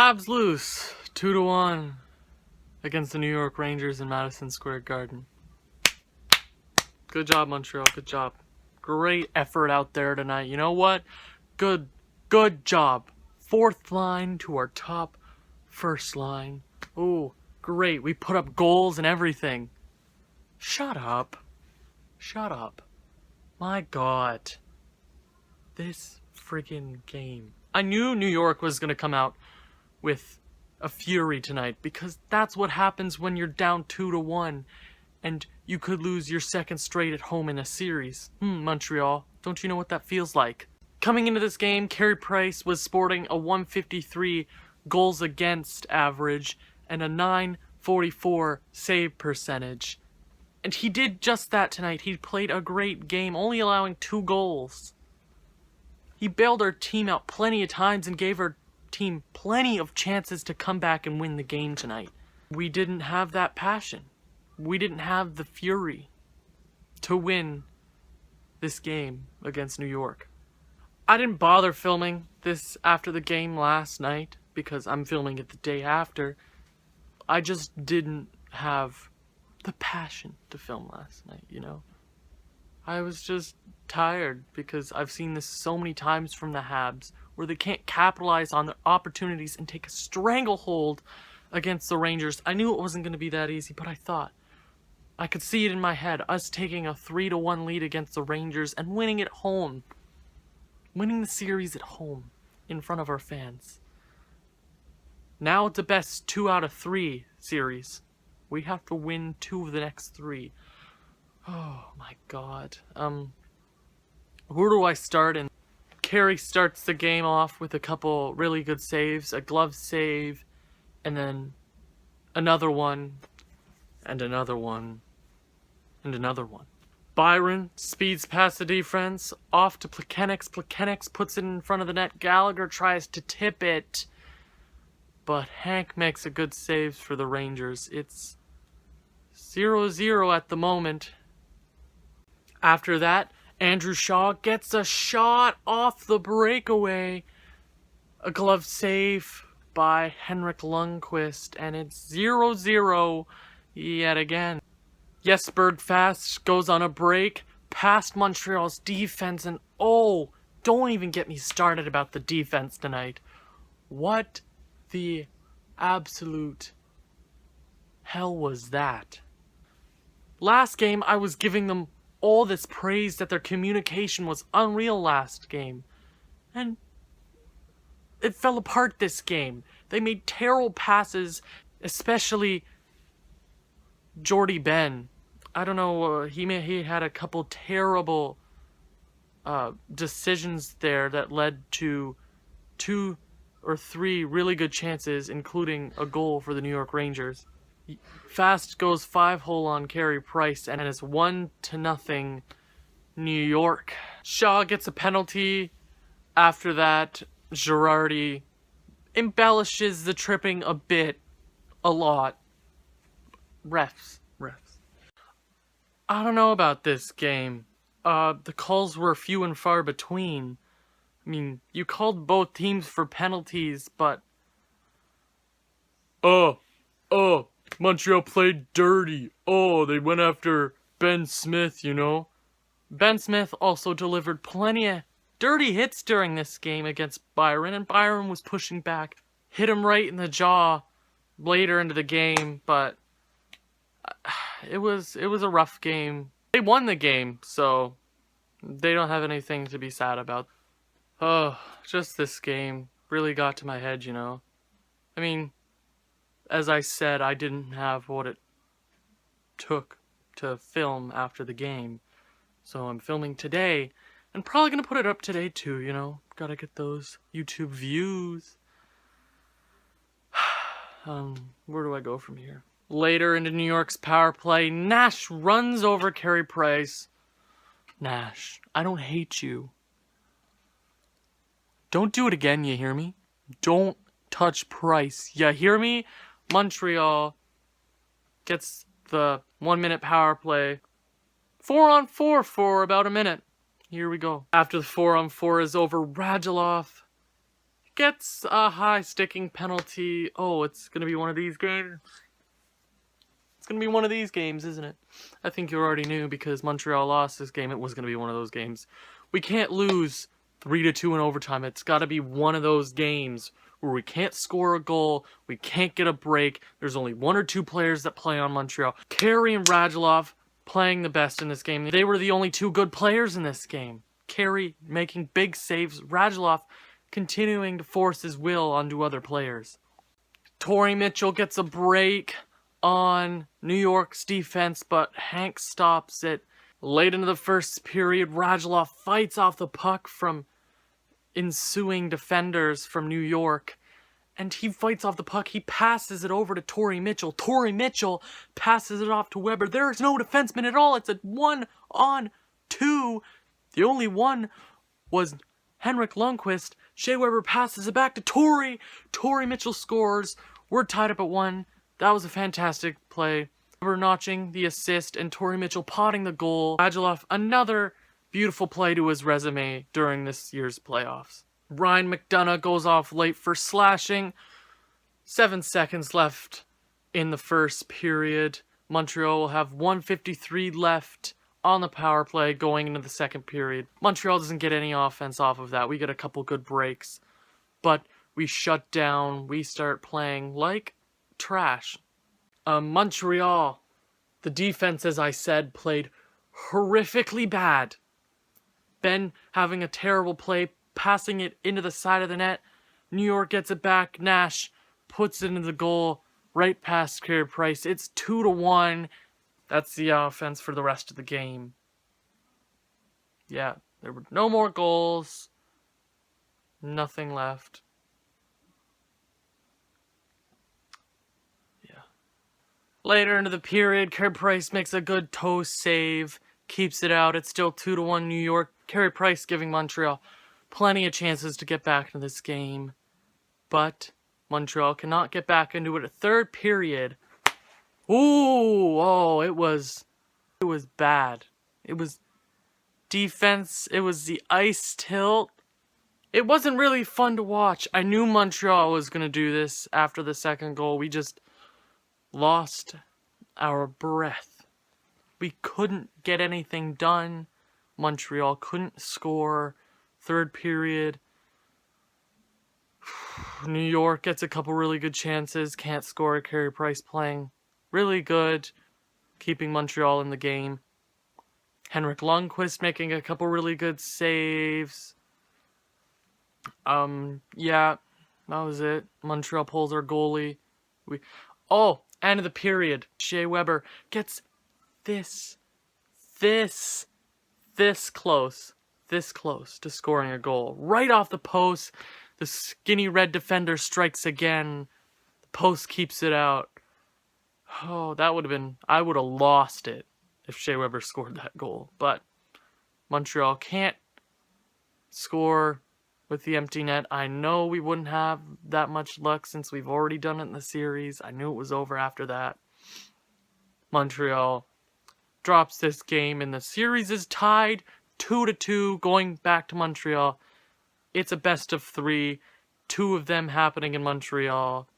Habs lose 2-1 against the New York Rangers in Madison Square Garden. Good job, Montreal. Good job. Great effort out there tonight. You know what? Good job. Fourth line to our top first line. Ooh, great. We put up goals and everything. Shut up. Shut up. My God. This friggin' game. I knew New York was gonna come out with a fury tonight because that's what happens when you're down 2-1 and you could lose your second straight at home in a series. Montreal, don't you know what that feels like? Coming into this game, Carey Price was sporting a 153 goals against average and a 944 save percentage. And he did just that tonight. He played a great game, only allowing 2 goals. He bailed our team out plenty of times and gave our team plenty of chances to come back and win the game tonight. We didn't have that passion. We didn't have the fury to win this game against New York. I didn't bother filming this after the game last night because I'm filming it the day after. I just didn't have the passion to film last night, you know? I was just tired because I've seen this so many times from the Habs where they can't capitalize on their opportunities and take a stranglehold against the Rangers. I knew it wasn't going to be that easy, but I thought I could see it in my head, us taking a 3-1 lead against the Rangers and winning at home. Winning the series at home in front of our fans. Now it's a best 2 out of 3 series. We have to win 2 of the next 3. Oh my God. Where do I start? And Carey starts the game off with a couple really good saves, a glove save, and then another one, and another one, and another one. Byron speeds past the defense, off to Plekanec. Plekanec puts it in front of the net. Gallagher tries to tip it, but Hank makes a good save for the Rangers. It's 0-0 at the moment. After that, Andrew Shaw gets a shot off the breakaway. A glove save by Henrik Lundqvist, and it's 0-0 yet again. Jesper Fast goes on a break past Montreal's defense, and oh, don't even get me started about the defense tonight. What the absolute hell was that? Last game, I was giving them all this praise that their communication was unreal last game. And it fell apart this game. They made terrible passes, especially Jordy Ben. I don't know, he had a couple terrible decisions there that led to 2 or 3 really good chances, including a goal for the New York Rangers. Fast goes 5-hole on Carey Price, and it's 1-0 New York. Shaw gets a penalty. After that, Girardi embellishes the tripping a lot. Refs. I don't know about this game. The calls were few and far between. I mean, you called both teams for penalties, but Montreal played dirty. They went after Ben Smith, you know. Ben Smith also delivered plenty of dirty hits during this game against Byron, and Byron was pushing back. Hit him right in the jaw later into the game, but it was a rough game. They won the game, so they don't have anything to be sad about. Just this game really got to my head, you know. I mean, as I said, I didn't have what it took to film after the game. So I'm filming today, and probably gonna put it up today too, you know. Gotta get those YouTube views. Where do I go from here? Later into New York's power play, Nash runs over Carey Price. Nash, I don't hate you. Don't do it again, you hear me? Don't touch Price, you hear me? Montreal gets the 1-minute power play. 4-on-4 for about a minute. Here we go. After the 4-on-4 is over, Radulov gets a high sticking penalty. Oh, it's going to be one of these games. It's going to be one of these games, isn't it? I think you already knew because Montreal lost this game. It was going to be one of those games. We can't lose 3-2 in overtime. It's got to be one of those games where we can't score a goal, we can't get a break. There's only one or two players that play on Montreal. Carey and Radulov playing the best in this game. They were the only two good players in this game. Carey making big saves, Radulov continuing to force his will onto other players. Torrey Mitchell gets a break on New York's defense, but Hank stops it. Late into the first period, Radulov fights off the puck from ensuing defenders from New York, and he fights off the puck. He passes it over to Torrey Mitchell. Torrey Mitchell passes it off to Weber. There is no defenseman at all. It's a 1-on-2. The only one was Henrik Lundqvist. Shea Weber passes it back to Torrey. Torrey Mitchell scores. We're tied up at 1. That was a fantastic play. Weber notching the assist and Torrey Mitchell potting the goal. Radulov, another beautiful play to his resume during this year's playoffs. Ryan McDonough goes off late for slashing. 7 seconds left in the first period. Montreal will have 1:53 left on the power play going into the second period. Montreal doesn't get any offense off of that. We get a couple good breaks. But we shut down. We start playing like trash. Montreal, the defense, as I said, played horrifically bad. Ben having a terrible play, passing it into the side of the net. New York gets it back. Nash puts it into the goal right past Carey Price. It's 2-1. That's the offense for the rest of the game. Yeah, there were no more goals. Nothing left. Yeah. Later into the period, Carey Price makes a good toe save. Keeps it out. It's still 2-1 New York. Carey Price giving Montreal plenty of chances to get back into this game. But Montreal cannot get back into it. A third period. It was bad. It was defense. It was the ice tilt. It wasn't really fun to watch. I knew Montreal was going to do this after the second goal. We just lost our breath. We couldn't get anything done. Montreal couldn't score. Third period. New York gets a couple really good chances. Can't score. Carey Price playing really good. Keeping Montreal in the game. Henrik Lundqvist making a couple really good saves. Yeah, that was it. Montreal pulls our goalie. End of the period. Shea Weber gets this close to scoring a goal. Right off the post, the skinny red defender strikes again. The post keeps it out. Oh, that would have been... I would have lost it if Shea Weber scored that goal. But Montreal can't score with the empty net. I know we wouldn't have that much luck since we've already done it in the series. I knew it was over after that. Montreal drops this game and the series is tied 2-2 going back to Montreal. It's a best of 3. 2 of them happening in Montreal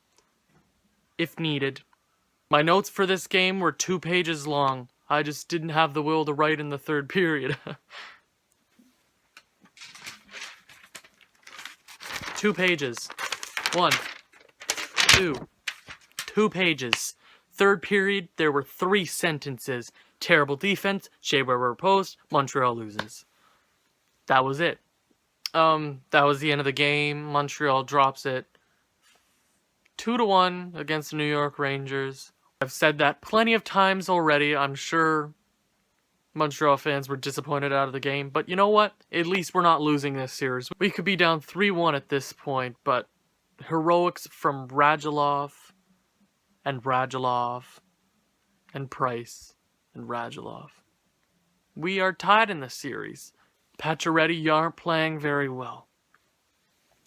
if needed. My notes for this game were 2 pages long. I just didn't have the will to write in the third period. 2 pages. 1, 2. 2 pages. Third period, there were 3 sentences. Terrible defense, Shea Weber post, Montreal loses. That was it. That was the end of the game. Montreal drops it 2-1 against the New York Rangers. I've said that plenty of times already. I'm sure Montreal fans were disappointed out of the game, but you know what? At least we're not losing this series. We could be down 3-1 at this point, but heroics from Radulov and Price and Radulov. We are tied in this series. Pacioretty, you aren't playing very well.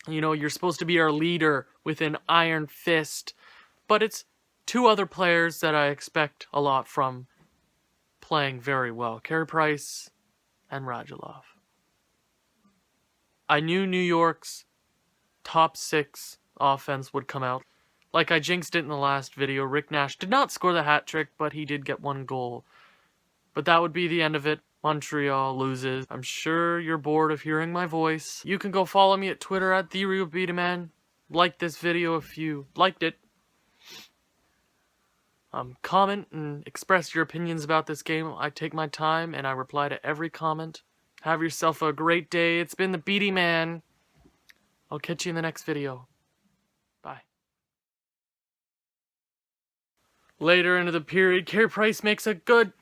You know, you're supposed to be our leader with an iron fist, but it's 2 other players that I expect a lot from playing very well. Carey Price and Radulov. I knew New York's top 6 offense would come out. Like I jinxed it in the last video, Rick Nash did not score the hat trick, but he did get 1 goal. But that would be the end of it. Montreal loses. I'm sure you're bored of hearing my voice. You can go follow me at Twitter at TheRealBetaMan. Like this video if you liked it. Comment and express your opinions about this game. I take my time and I reply to every comment. Have yourself a great day. It's been the Beatty Man. I'll catch you in the next video. Bye. Later into the period, Carey Price makes a good